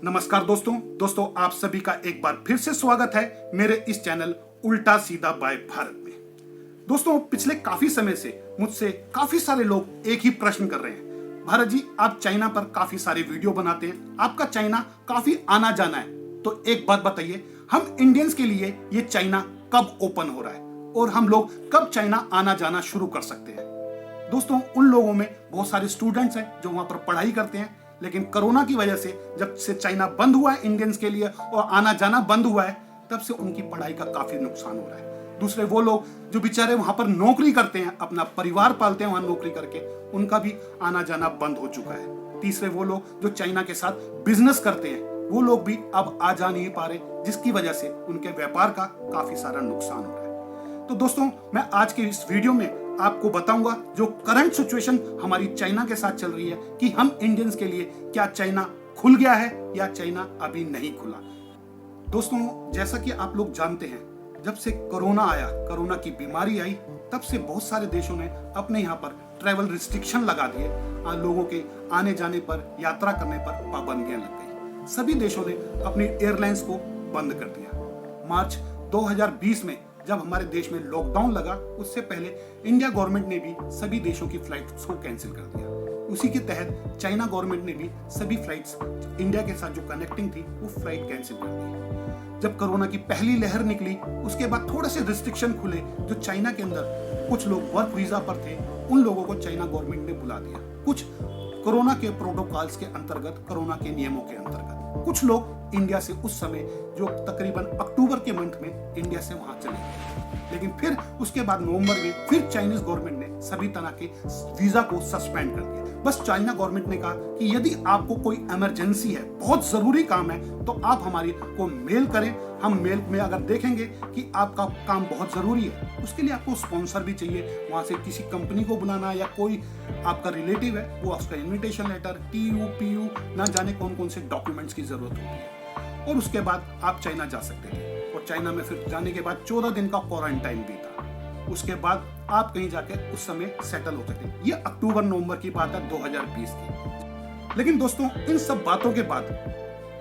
नमस्कार दोस्तों आप सभी का एक बार फिर से स्वागत है मेरे इस चैनल उल्टा सीधा बाय भारत में। दोस्तों पिछले काफी समय से मुझसे काफी सारे लोग एक ही प्रश्न कर रहे हैं, भारत जी आप चाइना पर काफी सारे वीडियो बनाते हैं, आपका चाइना काफी आना जाना है, तो एक बात बताइए हम इंडियंस के लिए ये चाइना कब ओपन हो रहा है और हम लोग कब चाइना आना जाना शुरू कर सकते हैं। दोस्तों उन लोगों में बहुत सारे स्टूडेंट्स हैं जो वहां पर पढ़ाई करते हैं, लेकिन कोरोना की वजह से जब से चाइना बंद हुआ है इंडियंस के लिए और आना जाना बंद हुआ है, तब से उनकी पढ़ाई का काफी नुकसान हो रहा है। दूसरे वो लोग जो बेचारे वहां पर नौकरी करते हैं, अपना परिवार पालते हैं वहां नौकरी करके, उनका भी आना जाना बंद हो चुका है। तीसरे वो लोग जो चाइना के साथ बिजनेस करते हैं, वो लोग भी अब आ जा नहीं पा रहे, जिसकी वजह से उनके व्यापार का काफी सारा नुकसान हो रहा है। तो दोस्तों मैं आज के इस वीडियो में आपको बताऊंगा जो करंट सिचुएशन हमारी चाइना के साथ चल रही है कि हम इंडियंस के लिए क्या चाइना खुल गया है या चाइना अभी नहीं खुला। दोस्तों जैसा कि आप लोग जानते हैं, जब से कोरोना आया, कोरोना की बीमारी आई, तब से बहुत सारे देशों ने अपने यहाँ पर ट्रैवल रिस्ट्रिक्शन लगा दिए, लोगों के आने जाने पर, यात्रा करने पर पाबंदियां लग गई। सभी देशों ने अपनी एयरलाइंस को बंद कर दिया। मार्च 2020 में जब हमारे देश में लॉकडाउन लगा, उससे पहले इंडिया गवर्नमेंट ने भी सभी देशों की फ्लाइट्स को कैंसिल कर दिया। उसी के तहत चाइना गवर्नमेंट ने भी सभी फ्लाइट्स इंडिया के साथ जो कनेक्टिंग थी वो फ्लाइट कैंसिल कर दी। जब कोरोना की पहली लहर निकली, उसके बाद थोड़े से रिस्ट्रिक्शन खुले। जो चाइना के अंदर कुछ लोग वर्क वीजा पर थे, उन लोगों को चाइना गवर्नमेंट ने बुला दिया, कुछ कोरोना के प्रोटोकॉल्स के अंतर्गत, कोरोना के नियमों के अंतर्गत। कुछ लोग इंडिया से उस समय जो तकरीबन अक्टूबर के मंथ में इंडिया से वहां चले गए, लेकिन फिर उसके बाद नवंबर में फिर चाइनीज गवर्नमेंट ने सभी तरह के वीजा को सस्पेंड कर दिया। बस चाइना गवर्नमेंट ने कहा कि यदि आपको कोई इमरजेंसी है, बहुत जरूरी काम है, तो आप हमारी को मेल करें। हम मेल में अगर देखेंगे कि आपका काम बहुत जरूरी है, उसके लिए आपको स्पॉन्सर भी चाहिए, वहां से किसी कंपनी को बुलाना या कोई आपका रिलेटिव है, वो उसका इन्विटेशन लेटर, TU PU ना जाने कौन कौन से डॉक्यूमेंट्स की जरूरत होती है, और उसके बाद आप चाइना जा सकते थे। और चाइना में फिर जाने के बाद 14 दिन का क्वारंटाइन भी था। उसके बाद आप कहीं जाके उस समय सेटल हो सकते। ये अक्टूबर नवंबर की बात है 2020 की। लेकिन दोस्तों इन सब बातों के बाद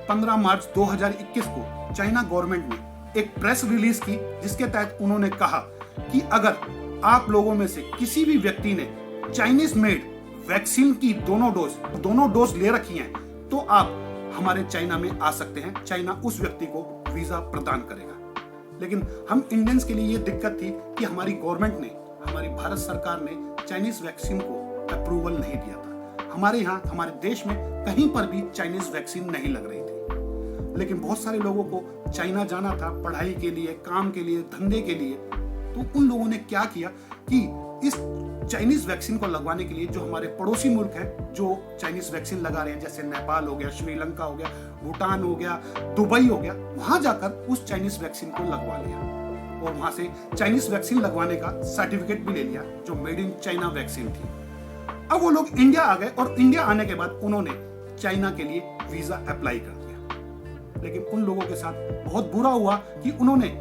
15 मार्च 2021 को चाइना गवर्नमेंट ने एक प्रेस रिलीज की, जिसके तहत उन्होंने कहा कि अगर आप लोगों में से किसी भी व्यक्ति ने चाइनीज मेड वैक्सीन की दोनों डोज ले रखी हैं, तो आप हमारे चाइना में आ सकते हैं। चाइना उस व्यक्ति को वीजा प्रदान करेगा। लेकिन हम इंडियंस के लिए ये दिक्कत थी कि हमारी गवर्नमेंट ने, हमारी भारत सरकार ने चाइनीज वैक्सीन को अप्रूवल नहीं दिया था। हमारे यहाँ, हमारे देश में कहीं पर भी चाइनीज वैक्सीन नहीं लग रही थी। लेकिन बहुत सारे लोगों को चाइना जाना था पढ़ाई के लिए, काम के लिए, धंधे के लिए। तो उन लोगों ने क्या किया कि इस चाइनीज वैक्सीन को लगवाने के लिए जो हमारे पड़ोसी मुल्क हैं जो चाइनीज वैक्सीन लगा रहे हैं, जैसे नेपाल हो गया, श्रीलंका हो गया, भूटान हो गया, दुबई हो गया, वहां जाकर उस चाइनीज वैक्सीन को लगवा लिया और वहां से चाइनीज वैक्सीन लगवाने का सर्टिफिकेट भी ले लिया जो मेड इन चाइना वैक्सीन थी। अब वो लोग इंडिया आ गए और इंडिया आने के बाद उन्होंने चाइना के लिए वीजा अप्लाई कर दिया। लेकिन उन लोगों के साथ बहुत बुरा हुआ कि उन्होंने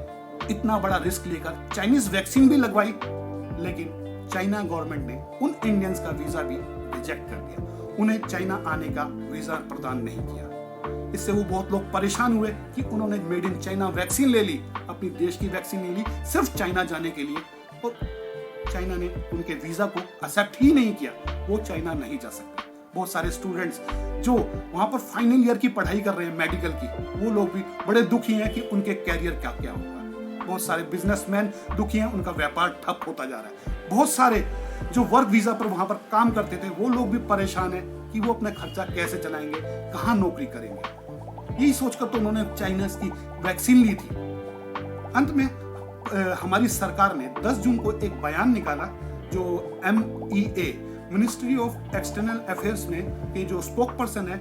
इतना बड़ा रिस्क लेकर चाइनीज वैक्सीन भी लगवाई, लेकिन चाइना गवर्नमेंट ने उन इंडियंस का वीजा भी रिजेक्ट कर दिया। उन्हें चाइना आने का वीजा प्रदान नहीं किया। इससे वो बहुत लोग परेशान हुए कि उन्होंने मेड इन चाइना वैक्सीन ले ली, अपनी देश की वैक्सीन ले ली सिर्फ चाइना जाने के लिए, और चाइना ने उनके वीजा को एक्सेप्ट ही नहीं किया। वो चाइना नहीं जा सकते। बहुत सारे स्टूडेंट्स जो वहां पर फाइनल ईयर की पढ़ाई कर रहे हैं मेडिकल की, वो लोग भी बड़े दुखी हैं कि उनके कैरियर क्या क्या होगा। बहुत सारे बिजनेसमैन दुखी हैं, उनका व्यापार ठप होता जा रहा है। बहुत सारे जो वर्क वीजा पर वहां पर काम करते थे, वो लोग भी परेशान हैं कि वो अपना खर्चा कैसे चलाएंगे, कहां नौकरी करेंगे। यही सोचकर तो उन्होंने चाइना की वैक्सीन ली थी। अंत में हमारी सरकार ने 10 जून को एक बयान निकाला, जो MEA ministry of external affairs ने के जो स्पोक पर्सन है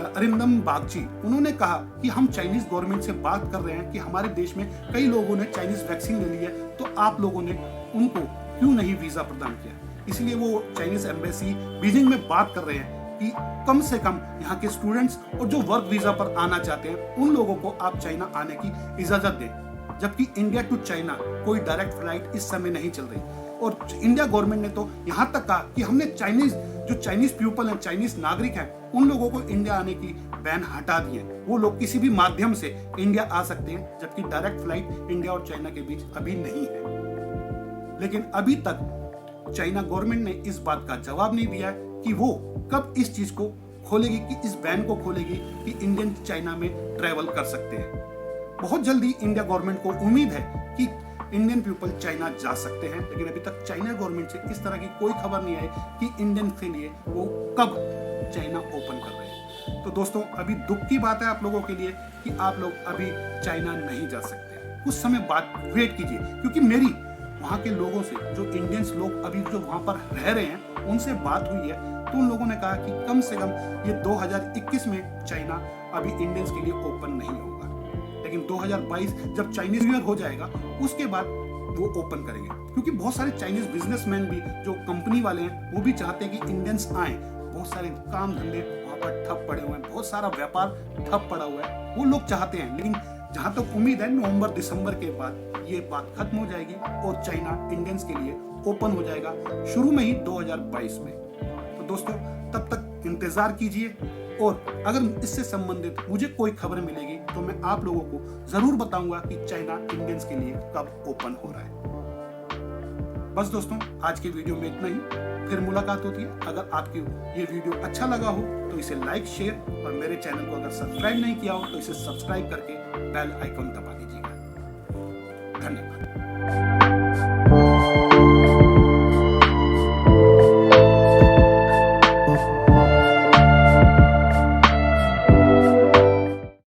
अरिंदम बागची, उन्होंने कहा कि हम चाइनीज गवर्नमेंट से बात कर रहे हैं कि हमारे देश में कई लोगों ने चाइनीज वैक्सीन ले ली है, तो आप लोगों ने उनको क्यों नहीं वीजा प्रदान किया। इसलिए वो चाइनीज एम्बेसी बीजिंग में बात कर रहे हैं कि कम से कम यहाँ के स्टूडेंट्स और जो वर्क वीजा पर आना चाहते हैं, उन लोगों को आप चाइना आने की इजाजत दें। जबकि इंडिया टू चाइना कोई डायरेक्ट फ्लाइट इस समय नहीं चल रही। और इंडिया गवर्नमेंट ने तो यहाँ तक कहा कि हमने चाइनीज पीपल हैं, चाइनीज नागरिक हैं, उन लोगों को इंडिया आने की बैन हटा दी है। वो लोग किसी भी माध्यम से इंडिया आ सकते हैं, जबकि डायरेक्ट फ्लाइट इंडिया और चाइना के बीच अभी नहीं है। लेकिन अभी तक चाइना गवर्नमेंट ने इस बात का जवाब नहीं दिया है कि वो कब इस चीज को खोलेगी, कि इस बैन को खोलेगी कि इंडियन चाइना में ट्रैवल कर सकते हैं। बहुत जल्दी इंडिया गवर्नमेंट को उम्मीद है कि इंडियन पीपल चाइना जा सकते हैं, लेकिन अभी तक चाइना गवर्नमेंट से इस तरह की कोई खबर नहीं आई कि इंडियन के लिए वो कब चाइना ओपन कर रहे हैं। तो दोस्तों, अभी दुख की बात है आप लोगों के लिए कि आप लोग अभी चाइना नहीं जा सकते। कुछ समय बाद वेट कीजिए, क्योंकि मेरी वहाँ के लोगों से, जो इंडियंस लोग अभी जो वहाँ पर रह रहे हैं, उनसे बात हुई है, तो उन लोगों ने कहा कि कम से कम ये 2021 में चाइना अभी इंडियंस के लिए ओपन नहीं होगा, लेकिन 2022 जब चाइनीज न्यू ईयर हो जाएगा उसके बाद वो ओपन करेंगे। क्योंकि बहुत सारे चाइनीज बिजनेसमैन भी, जो कंपनी वाले हैं, वो भी चाहते हैं कि इंडियंस आए। बहुत सारे काम धंधे वहाँ पर ठप पड़े हुए हैं, बहुत सारा व्यापार ठप पड़ा हुआ है, वो लोग चाहते हैं। लेकिन जहां तक उम्मीद है, नवंबर दिसंबर के बाद ये बात खत्म हो जाएगी और चाइना इंडियंस के लिए ओपन हो जाएगा शुरू में ही 2022 में। तो दोस्तों, तब तक इंतजार कीजिए, और अगर इससे संबंधित मुझे कोई खबर मिलेगी तो मैं आप लोगों को जरूर बताऊंगा कि चाइना इंडियंस के लिए कब ओपन हो रहा है। बस दोस्तों, आज के वीडियो में इतना ही, फिर मुलाकात होती है। अगर आपको ये वीडियो अच्छा लगा हो तो इसे लाइक, शेयर, और मेरे चैनल को अगर सब्सक्राइब नहीं किया हो तो इसे सब्सक्राइब करके बेल आइकन दबा दीजिए।